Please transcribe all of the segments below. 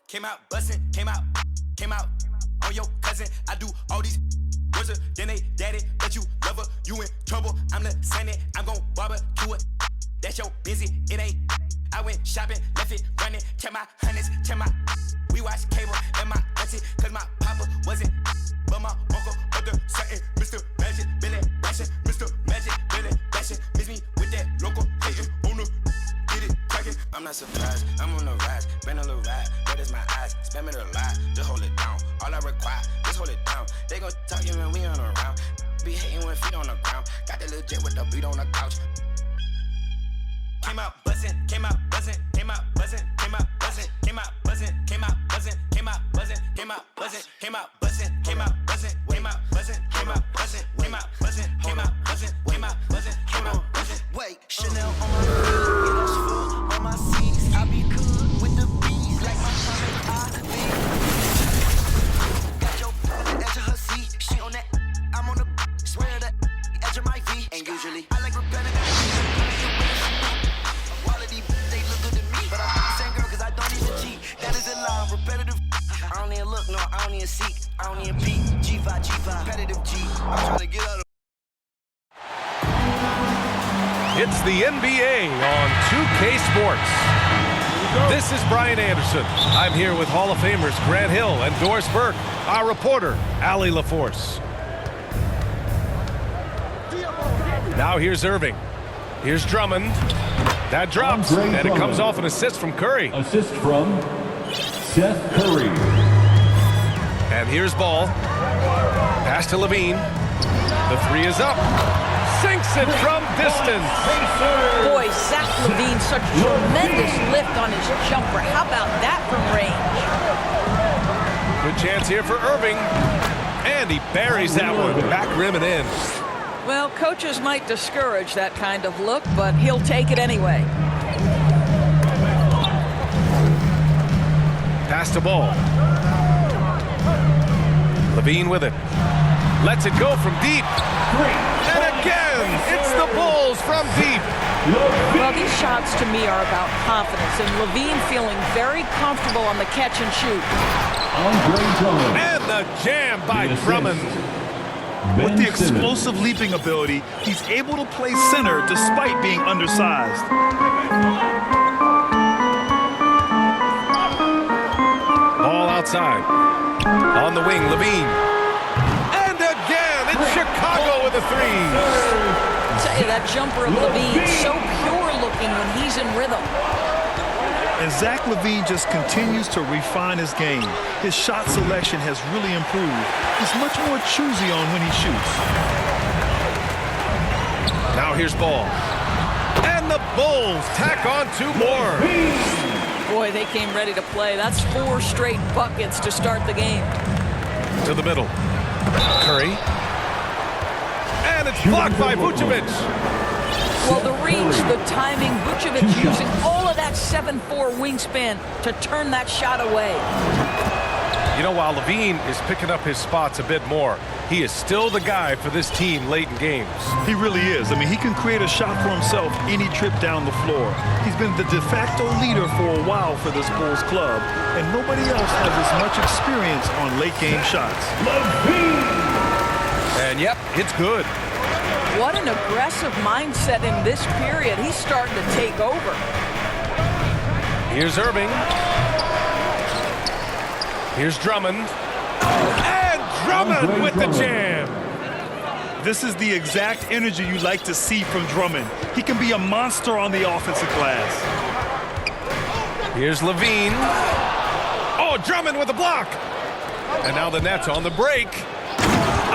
Came out bustin', came out on your cousin. I do all these worse than they daddy, but you love her, you in trouble. I'm the Senate, I'm gon' barbecue it. That's your busy, it ain't. I went shopping, left it running, check my hundreds, check my. We watch cable and my auntie, cause my papa wasn't. But my uncle, but the certain Mr. Magic, Billy Bashing, Mr. Magic, Billy Bashing. Miss me with that local hating on the. I'm not surprised, I'm on the rise, been on the ride, red is my eyes, spam it a lot, just hold it down, all I require, just hold it down, they gon' talk you when we on around, be hating when feet on the ground, got the little jet with the beat on the couch. Came out buzzing, came out buzzing, came out buzzing, came out buzzing, came out buzzing, came out buzzing, came out buzzing, came out buzzing, came out buzzing, came out buzzing, came out buzzing, came out buzzing, came out buzzing, came out buzzing, came out buzzing, came out buzzing. Wait, Chanel on my feet, yeah, that's full on my seats. I be good with the bees, like my stomach, I be. Got your edge of her seat, she on that, I'm on the swear that edge of my V. And usually I like repetitive. Quality, they look good to me, but I'm the same girl cause I don't even cheat. That is a lie, repetitive. I don't even look, no, I don't even seek, I don't even peek. G5, repetitive G. I'm trying to get out of. It's the NBA on 2K Sports. This is Brian Anderson. I'm here with Hall of Famers Grant Hill and Doris Burke, our reporter, Allie LaForce. Now here's Irving. Here's Drummond. That drops, and it comes off an assist from Curry. Assist from Seth Curry. And here's Ball. Pass to LaVine. The three is up. Sinks it from distance. Boy, Zach LaVine, such tremendous lift on his jumper. How about that from range? Good chance here for Irving. And he buries that one. Back rim and in. Well, coaches might discourage that kind of look, but he'll take it anyway. Pass to Ball. LaVine with it. Lets it go from deep. And again, it's the Bulls from deep. Well, these shots to me are about confidence, and LaVine feeling very comfortable on the catch and shoot. And the jam by Drummond. With the explosive leaping ability, he's able to play center despite being undersized. Ball outside. On the wing, LaVine. And again, it's Chicago with a three. I'll tell you, that jumper of LaVine, so pure looking when he's in rhythm. And Zach LaVine just continues to refine his game. His shot selection has really improved. He's much more choosy on when he shoots. Now here's Ball. And the Bulls tack on two more. Boy, they came ready to play. That's 4 straight buckets to start the game. To the middle. Curry. And it's blocked by Vucevic. Well, the reach, the timing, Vucevic using all of that 7'4" wingspan to turn that shot away. You know, while LaVine is picking up his spots a bit more, he is still the guy for this team late in games. He really is. I mean, he can create a shot for himself any trip down the floor. He's been the de facto leader for a while for this Bulls club, and nobody else has as much experience on late-game shots. And yep, it's good. What an aggressive mindset in this period. He's starting to take over. Here's Irving. Here's Drummond. And Drummond with the jam. This is the exact energy you like to see from Drummond. He can be a monster on the offensive glass. Here's LaVine. Oh, Drummond with a block. And now the Nets on the break.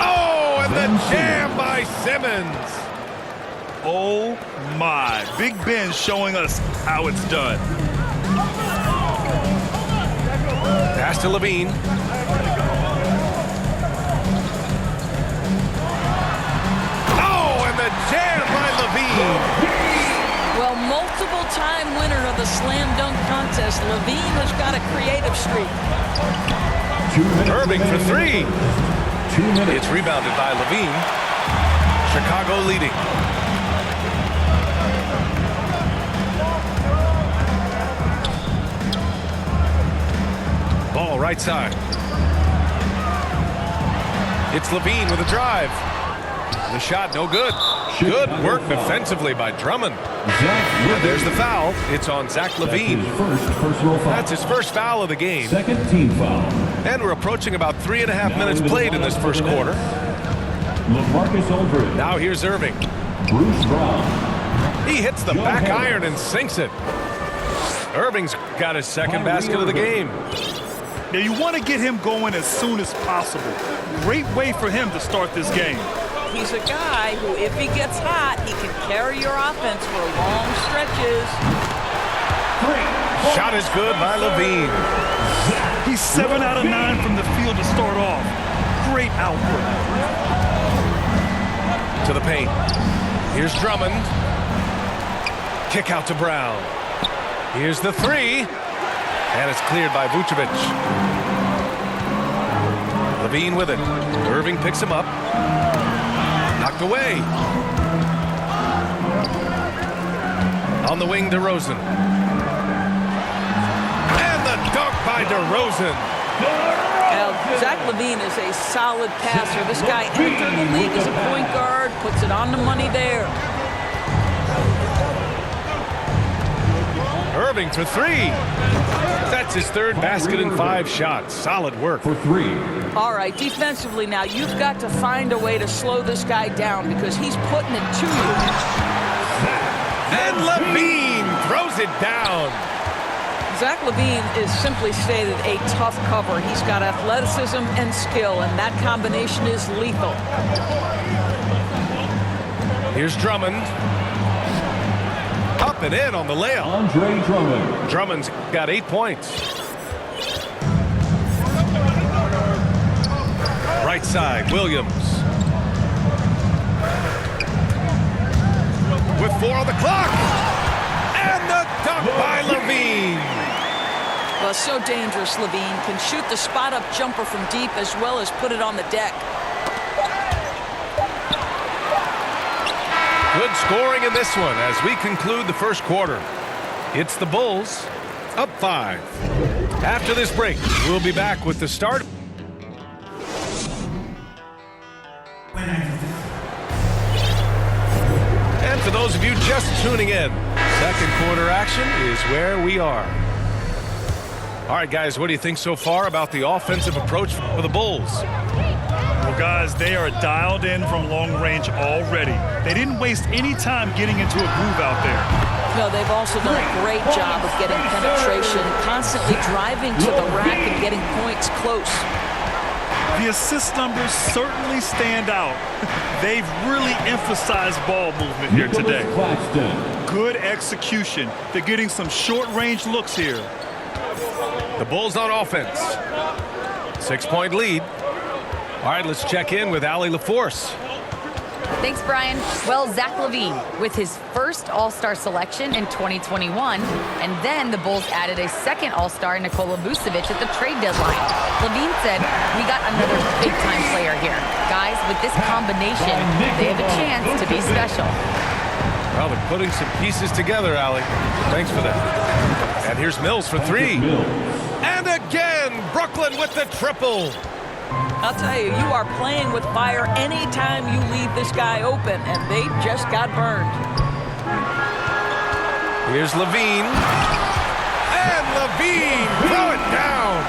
Oh, and the jam by Simmons. Oh, my. Big Ben showing us how it's done. Pass to LaVine. Oh, and the jam by LaVine. Well, multiple-time winner of the slam dunk contest, LaVine has got a creative streak. Irving for three. 2 minutes. It's rebounded by LaVine. Chicago leading. Ball right side. It's LaVine with a drive. The shot no good. Good work defensively by Drummond. And there's the foul. It's on Zach LaVine. That's his first foul of the game. Second team foul. And we're approaching about 3.5 minutes played in this first quarter. LaMarcus Aldridge. Now here's Irving. Bruce Brown. He hits the back iron and sinks it. Irving's got his second basket of the game. Now you want to get him going as soon as possible. Great way for him to start this game. He's a guy who, if he gets hot, he can carry your offense for long stretches. Shot is good by LaVine. He's 7 out of 9 from the field to start off. Great output. To the paint. Here's Drummond. Kick out to Brown. Here's the three. And it's cleared by Vucevic. LaVine with it. Irving picks him up. Knocked away. On the wing, DeRozan. And the dunk by DeRozan. Now, Zach LaVine is a solid passer. This guy entered the league as a point guard, puts it on the money there. Irving for three. That's his third basket in 5 shots. Solid work. For three. All right, defensively now, you've got to find a way to slow this guy down because he's putting it to you. And LaVine throws it down. Zach LaVine is simply stated a tough cover. He's got athleticism and skill, and that combination is lethal. Here's Drummond. Up and in on the layup. Andre Drummond. Drummond's got 8 points. Right side, Williams. With 4 on the clock. And the dunk by LaVine. Well, so dangerous, LaVine. Can shoot the spot-up jumper from deep as well as put it on the deck. Good scoring in this one as we conclude the first quarter. It's the Bulls up 5. After this break, we'll be back with the start. And for those of you just tuning in, second quarter action is where we are. All right, guys, what do you think so far about the offensive approach for the Bulls? Well, guys, they are dialed in from long range already. They didn't waste any time getting into a groove out there. No, they've also done a great job of getting penetration, constantly driving to the rack and getting points close. The assist numbers certainly stand out. They've really emphasized ball movement here today. Good execution. They're getting some short-range looks here. The Bulls on offense. 6-point lead. All right, let's check in with Allie LaForce. Thanks, Brian. Well, Zach LaVine with his first All-Star selection in 2021, and then the Bulls added a second All-Star, Nikola Vucevic, at the trade deadline. LaVine said, "We got another big-time player here. Guys, with this combination, they have a chance to be special." Well, they're putting some pieces together, Allie. Thanks for that. And here's Mills for three. And again, Brooklyn with the triple. I'll tell you, you are playing with fire anytime you leave this guy open, and they just got burned. Here's LaVine. And LaVine, throw it down.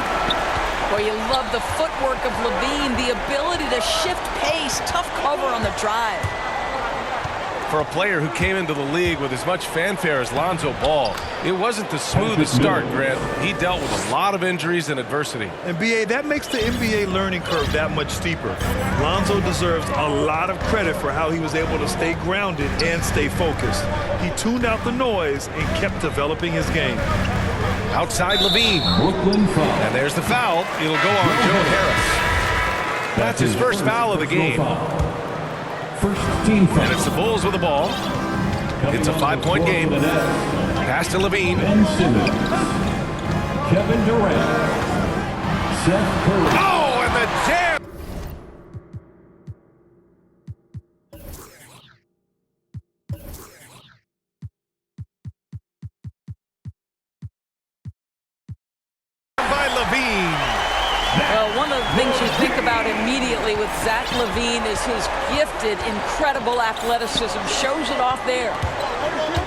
Boy, you love the footwork of LaVine, the ability to shift pace, tough cover on the drive. For a player who came into the league with as much fanfare as Lonzo Ball, it wasn't the smoothest start, Grant. He dealt with a lot of injuries and adversity. And, B.A., that makes the NBA learning curve that much steeper. Lonzo deserves a lot of credit for how he was able to stay grounded and stay focused. He tuned out the noise and kept developing his game. Outside LaVine. Brooklyn foul. And there's the foul. It'll go on Joe Harris. That's his first foul of the game. First team foul. And it's the Bulls with the ball. It's a 5-point game. Pass to LaVine. Ben Simmons. Kevin Durant. Seth Curry. Oh, and the jam! By LaVine. Well, one of the things you think about immediately with Zach LaVine is his gifted, incredible athleticism. Shows it off there.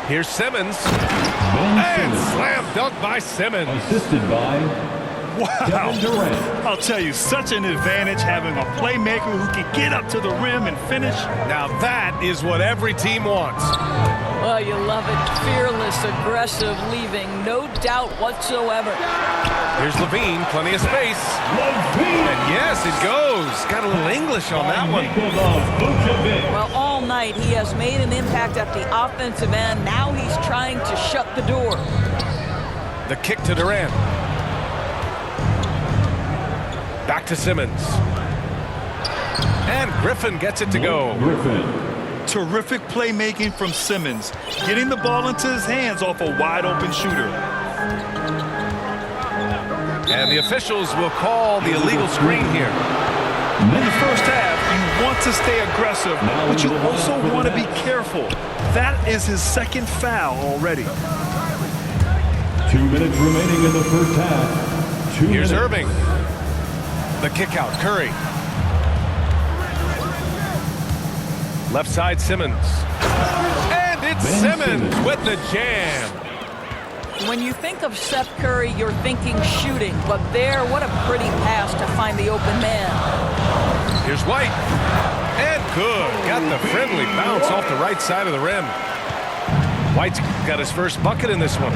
Here's Simmons. Ben And Simmons. slam dunk by Simmons. Assisted by Wow. Kevin Durant. I'll tell you, such an advantage having a playmaker who can get up to the rim and finish. Now that is what every team wants. Well, you love it. Fearless, aggressive, leaving. No doubt whatsoever. Here's LaVine, plenty of space. LaVine. And yes, it goes. Got a little English on that one. Nikola Vucevic. Well, all night he has made an impact at the offensive end. Now he's trying to shut the door. The kick to Durant. Back to Simmons. And Griffin gets it to go. Griffin. Terrific playmaking from Simmons, getting the ball into his hands off a wide-open shooter. And the officials will call the illegal screen here. In the first half, you want to stay aggressive, but you also want to be careful. That is his second foul already. 2 minutes remaining in the first half. Here's 2 minutes. Irving. The kick out, Curry. Left side, Simmons. And it's Ben Simmons Simmons. with the jam. When you think of Seth Curry, you're thinking shooting. But there, what a pretty pass to find the open man. Here's White. And good. Got the friendly bounce off the right side of the rim. White's got his first bucket in this one.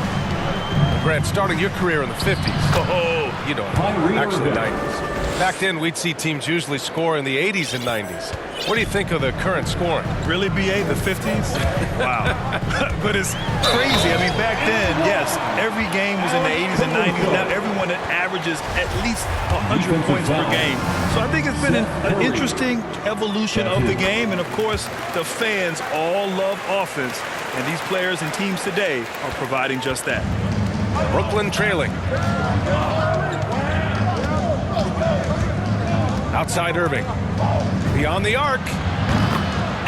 Grant, starting your career in the 50s. Oh, You know, Kyrie actually Irving. 90s. Back then, we'd see teams usually score in the 80s and 90s. What do you think of the current scoring? really, BA, the 50s? Wow. But it's crazy. I mean, back then, yes, every game was in the 80s and 90s. Now everyone averages at least 100 points per game. So I think it's been an interesting evolution of the game. And, of course, the fans all love offense. And these players and teams today are providing just that. Brooklyn trailing. Outside Irving. Beyond the arc.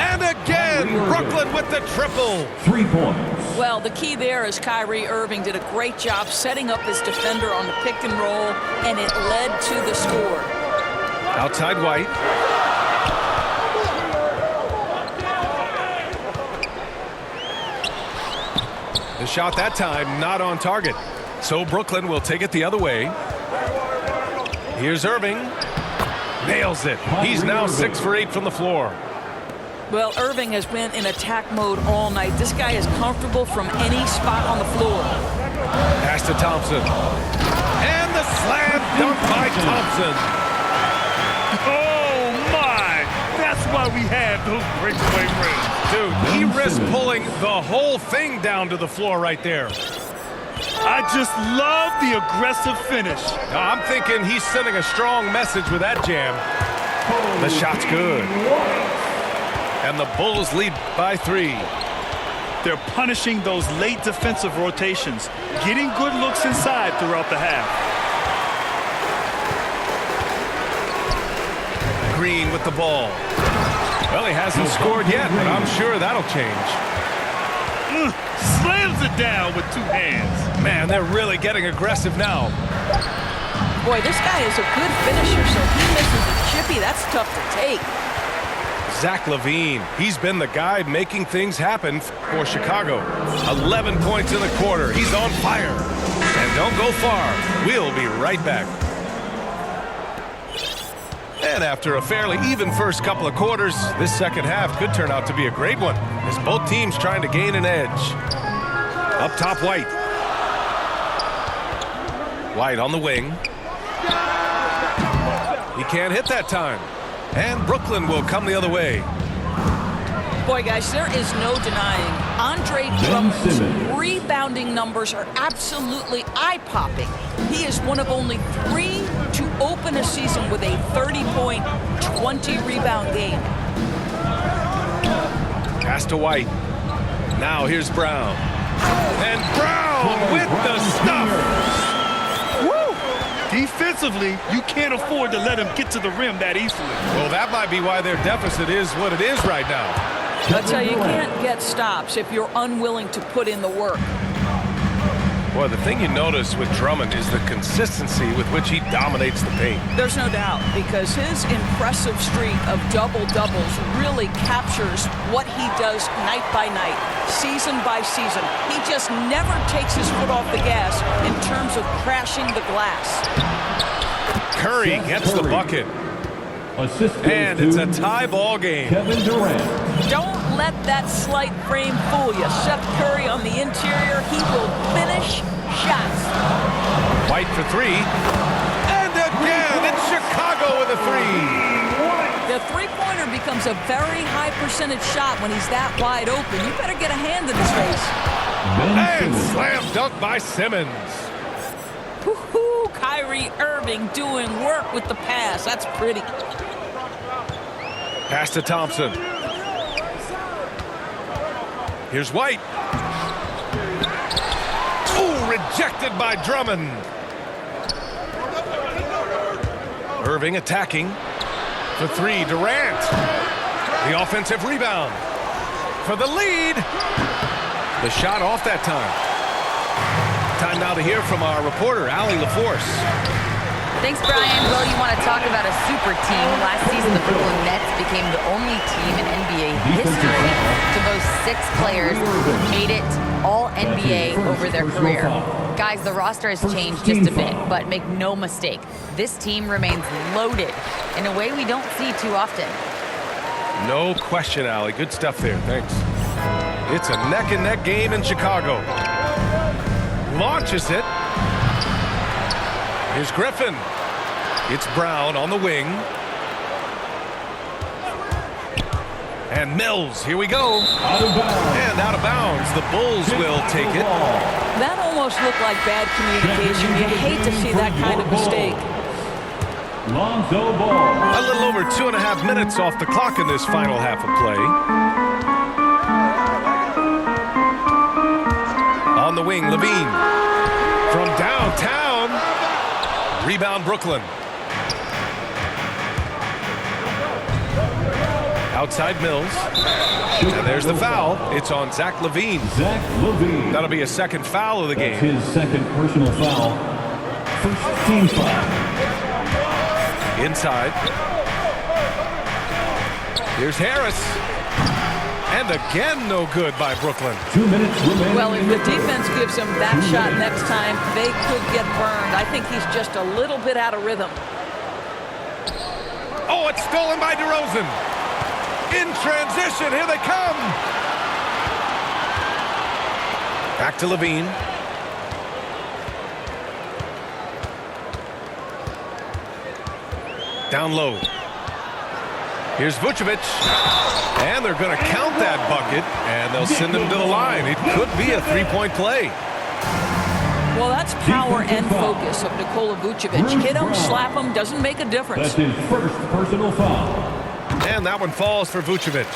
And again, Brooklyn with the triple. 3 points. Well, the key there is Kyrie Irving did a great job setting up his defender on the pick and roll, and it led to the score. Outside White. The shot that time not on target. So Brooklyn will take it the other way. Here's Irving. Nails it. He's now 6 for 8 from the floor. Well, Irving has been in attack mode all night. This guy is comfortable from any spot on the floor. Pass to Thompson. And the slam dunk by Thompson. Oh, my! That's why we have those breakaway rims. Dude, he risked pulling the whole thing down to the floor right there. I just love the aggressive finish. Now, I'm thinking he's sending a strong message with that jam. The shot's good. And the Bulls lead by 3. They're punishing those late defensive rotations, getting good looks inside throughout the half. Green with the ball. Well, he hasn't scored yet, but I'm sure that'll change. Slams it down with 2 hands. Man, they're really getting aggressive now. Boy, this guy is a good finisher, so he misses a chippy. That's tough to take. Zach LaVine, he's been the guy making things happen for Chicago. 11 points in the quarter. He's on fire. And don't go far. We'll be right back. And after a fairly even first couple of quarters, this second half could turn out to be a great one, as both teams trying to gain an edge. Up top, White. White on the wing. He can't hit that time. And Brooklyn will come the other way. Boy, guys, there is no denying Andre Drummond's rebounding numbers are absolutely eye-popping. He is one of only 3 to open a season with a 30-point, 20-rebound game. Pass to White. Now here's Brown. And Brown with the stuff. Woo! Defensively, you can't afford to let him get to the rim that easily. Well, that might be why their deficit is what it is right now. That's how you can't get stops if you're unwilling to put in the work. Boy, the thing you notice with Drummond is the consistency with which he dominates the paint. There's no doubt, because his impressive streak of double-doubles really captures what he does night by night, season by season. He just never takes his foot off the gas in terms of crashing the glass. Curry gets the bucket. And it's a tie ball game. Kevin Durant. Don't let that slight frame fool you. Seth Curry on the interior, he will finish shots. White for three. And again, it's Chicago with a three. The three-pointer becomes a very high percentage shot when he's that wide open. You better get a hand in this race. And slam dunk by Simmons. Woo-hoo, Kyrie Irving doing work with the pass. That's pretty. Pass to Thompson. Here's White. Ooh, rejected by Drummond. Irving attacking. For three, Durant. The offensive rebound. For the lead. The shot off that time. Time now to hear from our reporter, Allie LaForce. Thanks, Brian. Well, you want to talk about a super team. Last season, the Brooklyn Nets became the only team in NBA history to boast 6 players who made it all NBA over their career. Guys, the roster has changed just a bit, but make no mistake, this team remains loaded in a way we don't see too often. No question, Allie. Good stuff there. Thanks. It's a neck-and-neck game in Chicago. Launches it. Here's Griffin. It's Brown on the wing. And Mills, here we go. And out of bounds, the Bulls will take it. That almost looked like bad communication. You hate to see that kind of mistake. Lonzo Ball. A little over 2.5 minutes off the clock in this final half of play. On the wing, LaVine. From downtown. Rebound, Brooklyn. Outside Mills. And there's the foul. It's on Zach LaVine. Zach LaVine. That'll be a second foul of the game. His second personal foul. First team foul. Inside. Here's Harris. And again, no good by Brooklyn. 2 minutes remaining. Well, if the defense gives him that shot next time, they could get burned. I think he's just a little bit out of rhythm. Oh, it's stolen by DeRozan. In transition, here they come. Back to LaVine. Down low. Here's Vucevic. And they're going to count that bucket, and they'll send him to the line. It could be a three-point play. Well, that's power and focus of Nikola Vucevic. Hit him, slap him, doesn't make a difference. That's his first personal foul. And that one falls for Vucevic.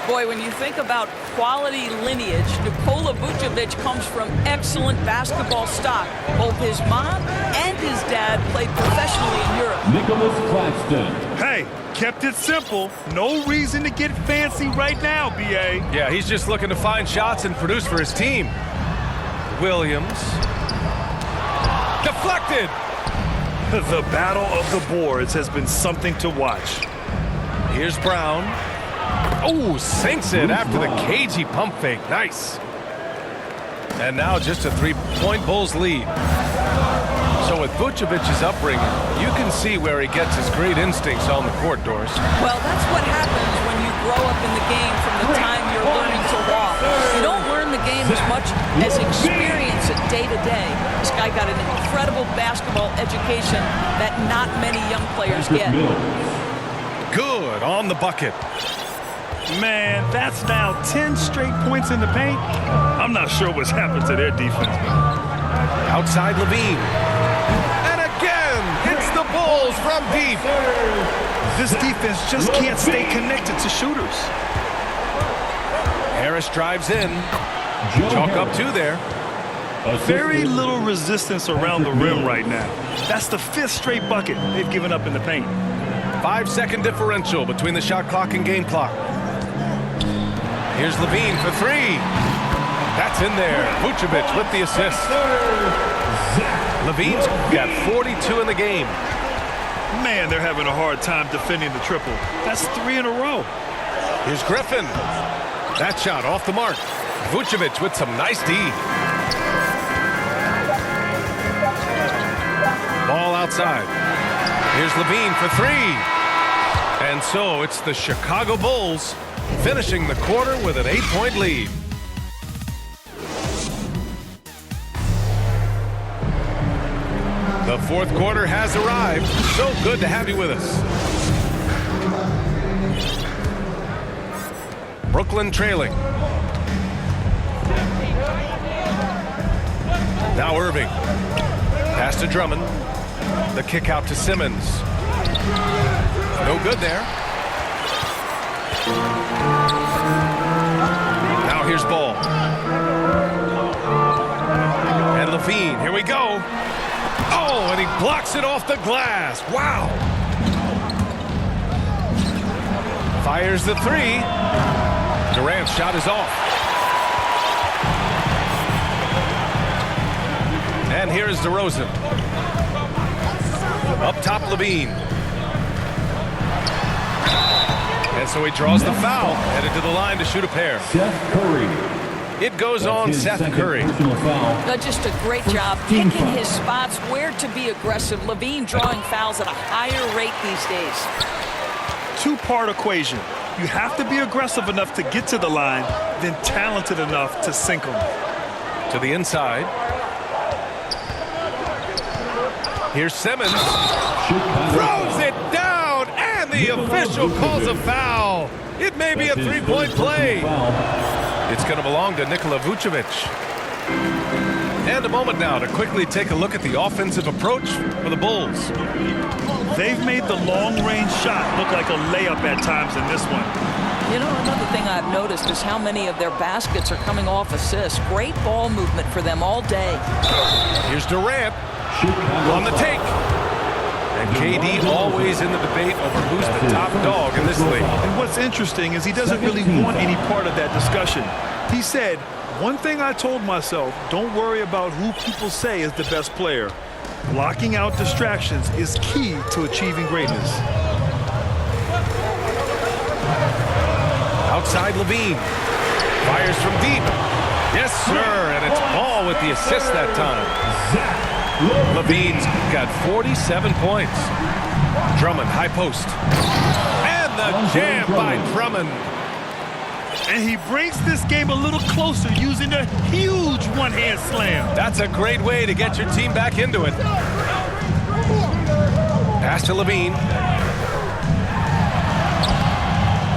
Boy, when you think about quality lineage, Nikola Vucevic comes from excellent basketball stock. Both his mom and his dad played professionally in Europe. Nicholas Claxton. Hey, kept it simple. No reason to get fancy right now, B.A. Yeah, he's just looking to find shots and produce for his team. Williams. Deflected. The battle of the boards has been something to watch. Here's Brown. Oh, sinks it after the cagey pump fake. Nice. And now just a three-point Bulls lead. So with Vucevic's upbringing, you can see where he gets his great instincts on the court, Doris. Well, that's what happens when you grow up in the game from the time you're learning to walk. You don't learn the game as much as experience it day to day. This guy got an incredible basketball education that not many young players get. Good on the bucket. Man, that's now 10 straight points in the paint. I'm not sure what's happened to their defense. Outside LaVine. And again, it's the Bulls from deep. This defense just can't stay connected to shooters. Harris drives in. Chalk up two there. Very little resistance around the rim right now. That's the 5th straight bucket they've given up in the paint. 5-second differential between the shot clock and game clock. Here's LaVine for 3. That's in there. Vucevic with the assist. LaVine's got 42 in the game. Man, they're having a hard time defending the triple. That's 3 in a row. Here's Griffin. That shot off the mark. Vucevic with some nice D. Ball outside. Here's LaVine for 3. And so it's the Chicago Bulls finishing the quarter with an 8-point lead. The fourth quarter has arrived. So good to have you with us. Brooklyn trailing. Now Irving. Pass to Drummond. The kick out to Simmons. No good there. Now here's Ball. And LaVine. Here we go. Oh, and he blocks it off the glass. Wow. Fires the 3. Durant's shot is off. And here is DeRozan. Up top, LaVine. And so he draws the foul. Headed to the line to shoot a pair. Seth Curry. It goes on Seth Curry. Just a great job picking his spots where to be aggressive. LaVine drawing fouls at a higher rate these days. 2-part equation. You have to be aggressive enough to get to the line, then talented enough to sink them. To the inside. Here's Simmons. Throws it down, and the official calls a foul. It may be a 3-point play. It's going to belong to Nikola Vucevic. And a moment now to quickly take a look at the offensive approach for the Bulls. They've made the long-range shot look like a layup at times in this one. You know, another thing I've noticed is how many of their baskets are coming off assists. Great ball movement for them all day. Here's Durant on the take. And KD always in the debate over who's the top dog in this league. And what's interesting is he doesn't really want any part of that discussion. He said, one thing I told myself, don't worry about who people say is the best player. Blocking out distractions is key to achieving greatness. Outside LaVine. Fires from deep. Yes, sir. And it's Ball with the assist that time. LaVine's got 47 points. Drummond, high post. And the jam by Drummond. And he brings this game a little closer using a huge one-hand slam. That's a great way to get your team back into it. Pass to LaVine.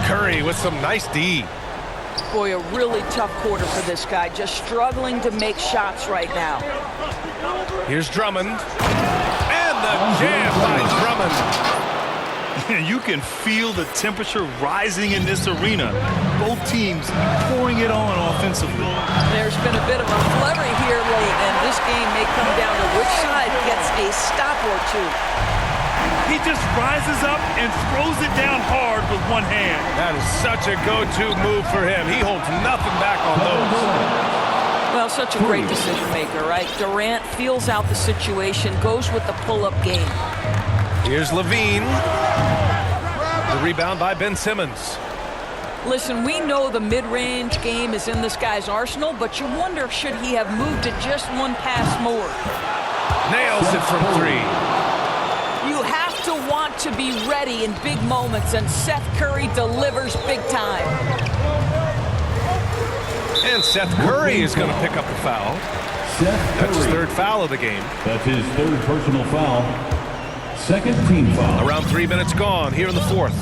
Curry with some nice D. Boy, a really tough quarter for this guy. Just struggling to make shots right now. Here's Drummond. And the jam by Drummond. You can feel the temperature rising in this arena. Both teams pouring it on offensively. There's been a bit of a flurry here late, and this game may come down to which side gets a stop or two. He just rises up and throws it down hard with one hand. That is such a go-to move for him. He holds nothing back on those. Well, such a great decision maker, right? Durant feels out the situation, goes with the pull-up game. Here's LaVine. The rebound by Ben Simmons. Listen, we know the mid-range game is in this guy's arsenal, but you wonder should he have moved it just one pass more. Nails it from 3. You have to want to be ready in big moments, and Seth Curry delivers big time. And Seth Curry is going to pick up the foul. That's his 3rd foul of the game. That's his 3rd personal foul. 2nd team foul. Around 3 minutes gone here in the 4th.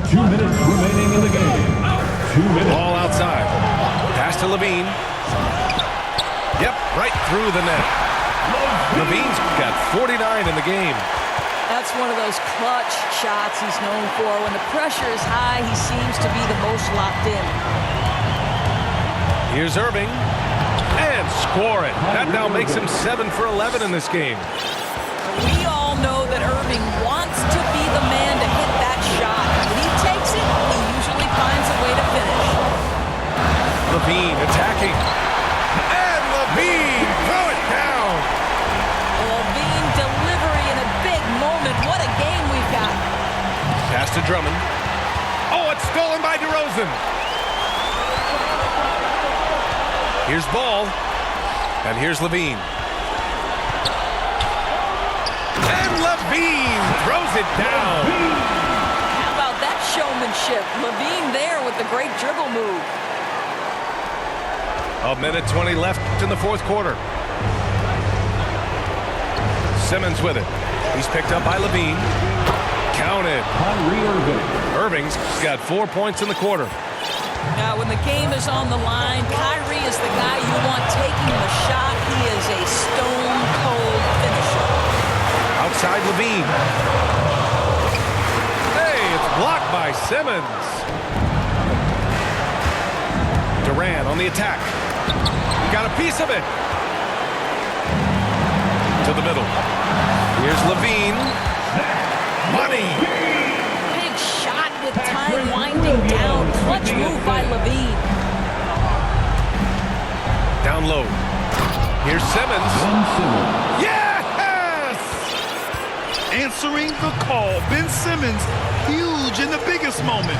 2 minutes remaining in the game. 2 minutes. Ball outside. Pass to LaVine. Yep, right through the net. LaVine's got 49 in the game. That's one of those clutch shots he's known for. When the pressure is high, he seems to be the most locked in. Here's Irving. And score it. That now makes him 7 for 11 in this game. We all know that Irving wants to be the man to hit that shot. When he takes it, he usually finds a way to finish. LaVine attacking. And LaVine throw it down. LaVine delivery in a big moment. What a game we've got. Pass to Drummond. Oh, it's stolen by DeRozan. Here's Ball. And here's LaVine. And LaVine throws it down. How about that showmanship? LaVine there with the great dribble move. A minute 20 left in the fourth quarter. Simmons with it. He's picked up by LaVine. Counted. Irving's got 4 points in the quarter. Now, when the game is on the line, Kyrie is the guy you want taking the shot. He is a stone-cold finisher. Outside LaVine. Hey, it's blocked by Simmons. Durant on the attack. Got a piece of it. To the middle. Here's LaVine. Money. Big shot with time winding down. Clutch move by LaVine. Down low. Here's Simmons. Yes! Answering the call. Ben Simmons, huge in the biggest moment.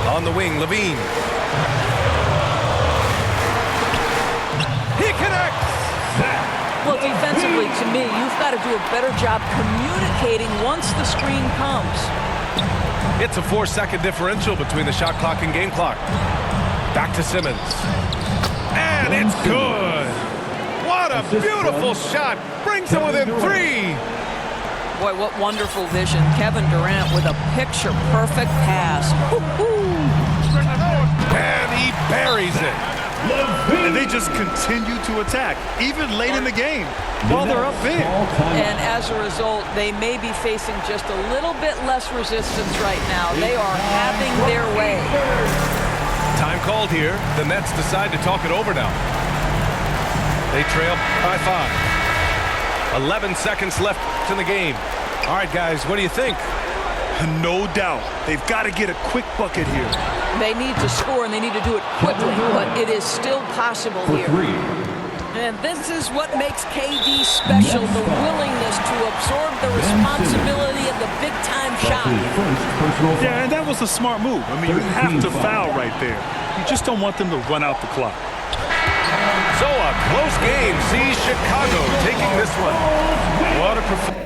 On the wing, LaVine. He connects! Well, defensively, to me, you've got to do a better job communicating once the screen comes. It's a 4-second differential between the shot clock and game clock. Back to Simmons. And it's good! What a beautiful shot! Brings him within 3! Boy, what wonderful vision. Kevin Durant with a picture-perfect pass. And he buries it. And they just continue to attack, even late in the game, while they're up big. And as a result, they may be facing just a little bit less resistance right now. They are having their way. Time called here. The Nets decide to talk it over now. They trail by 5. 11 seconds left in the game. All right, guys, what do you think? No doubt. They've got to get a quick bucket here. They need to score, and they need to do it quickly, but it is still possible here. And this is what makes KD special, the willingness to absorb the responsibility of the big-time shot. Yeah, and that was a smart move. I mean, you have to foul right there. You just don't want them to run out the clock. So a close game sees Chicago taking this one. What a performance.